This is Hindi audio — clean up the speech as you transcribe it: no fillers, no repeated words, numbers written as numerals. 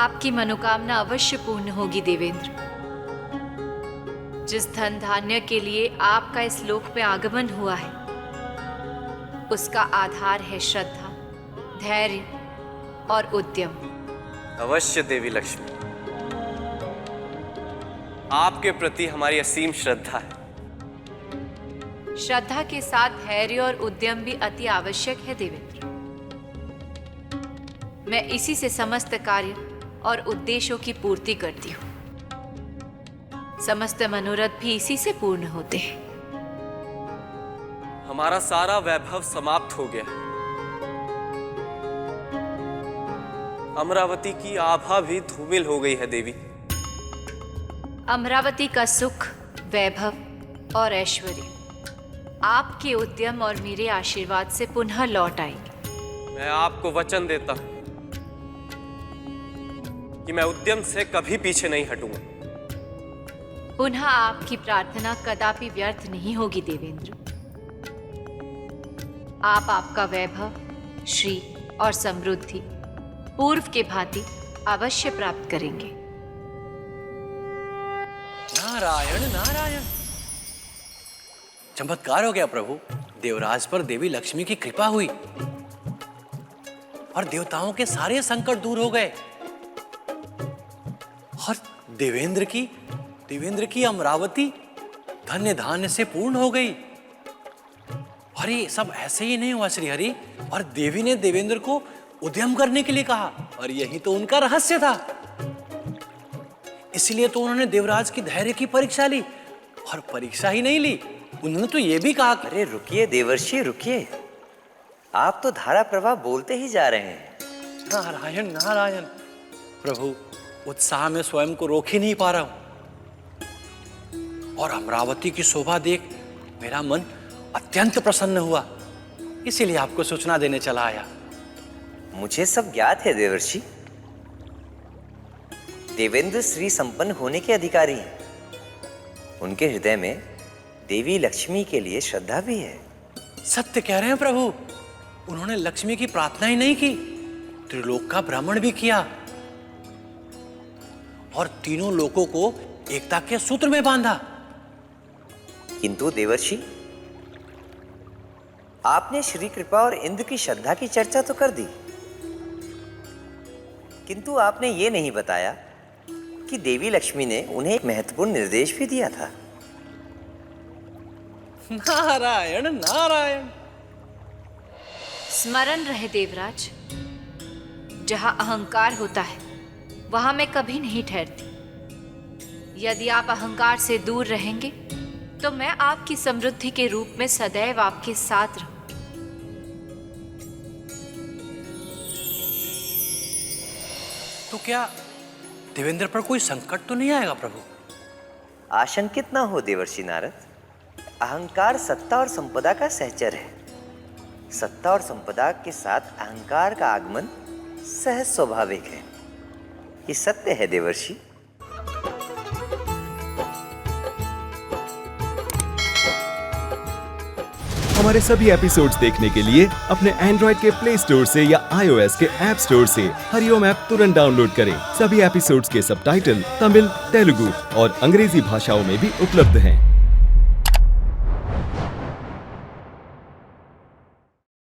आपकी मनोकामना अवश्य पूर्ण होगी देवेंद्र। जिस धन धान्य के लिए आपका इस लोक में आगमन हुआ है, उसका आधार है श्रद्धा, धैर्य और उद्यम। अवश्य देवी लक्ष्मी, आपके प्रति हमारी असीम श्रद्धा है। श्रद्धा के साथ धैर्य और उद्यम भी अति आवश्यक है देवेंद्र। मैं इसी से समस्त कार्य और उद्देश्यों की पूर्ति करती हूँ। समस्त मनोरथ भी इसी से पूर्ण होते हैं। हमारा सारा वैभव समाप्त हो गया। अमरावती की आभा भी धूमिल हो गई है देवी। अमरावती का सुख, वैभव और ऐश्वर्य आपके उद्यम और मेरे आशीर्वाद से पुनः लौट आएगी। मैं आपको वचन देता हूं कि मैं उद्यम से कभी पीछे नहीं हटूंगा। पुनः आपकी प्रार्थना कदापि व्यर्थ नहीं होगी देवेंद्र। आप आपका वैभव, श्री और समृद्धि पूर्व के भांति अवश्य प्राप्त करेंगे। नारायण नारायण, चमत्कार हो गया प्रभु। देवराज पर देवी लक्ष्मी की कृपा हुई और देवताओं के सारे संकट दूर हो गए और देवेंद्र की अमरावती धन्य धान्य से पूर्ण हो गई। और ये सब ऐसे ही नहीं हुआ श्रीहरि, और देवी ने देवेंद्र को उद्यम करने के लिए कहा, और यही तो उनका रहस्य था। इसलिए तो उन्होंने देवराज की धैर्य की परीक्षा ली, और परीक्षा ही नहीं ली, उन्होंने तो ये भी कहा। अरे रुकिए देवर्षि रुकिए, आप तो धारा प्रवाह बोलते ही जा रहे हैं। नारायण नारायण, प्रभु उत्साह में स्वयं को रोक ही नहीं पा रहा हूं, और अमरावती की शोभा देख मेरा मन अत्यंत प्रसन्न हुआ, इसीलिए आपको सूचना देने चला आया। मुझे सब ज्ञात है देवर्षि। देवेंद्र श्री संपन्न होने के अधिकारी हैं। उनके हृदय में देवी लक्ष्मी के लिए श्रद्धा भी है। सत्य कह रहे हैं प्रभु, उन्होंने लक्ष्मी की प्रार्थना ही नहीं की, त्रिलोक का भ्रमण भी किया और तीनों लोकों को एकता के सूत्र में बांधा। किंतु देवर्षि, आपने श्री कृपा और इंद्र की श्रद्धा की चर्चा तो कर दी, किंतु आपने ये नहीं बताया कि देवी लक्ष्मी ने उन्हें एक महत्वपूर्ण निर्देश भी दिया था। नारायण नारायण, स्मरण रहे देवराज, जहां अहंकार होता है वहां मैं कभी नहीं ठहरती। यदि आप अहंकार से दूर रहेंगे तो मैं आपकी समृद्धि के रूप में सदैव आपके साथ रहूं। तो क्या देवेंद्र पर कोई संकट तो नहीं आएगा प्रभु? आशंकित ना हो देवर्षि नारद। अहंकार सत्ता और संपदा का सहचर है। सत्ता और संपदा के साथ अहंकार का आगमन सहज स्वाभाविक है। ये सत्य है देवर्षि। हमारे सभी एपिसोड्स देखने के लिए अपने एंड्रॉइड के प्ले स्टोर से या iOS के ऐप स्टोर से हरिओम ऐप तुरंत डाउनलोड करें। सभी एपिसोड्स के सबटाइटल तमिल, तेलुगु और अंग्रेजी भाषाओं में भी उपलब्ध हैं।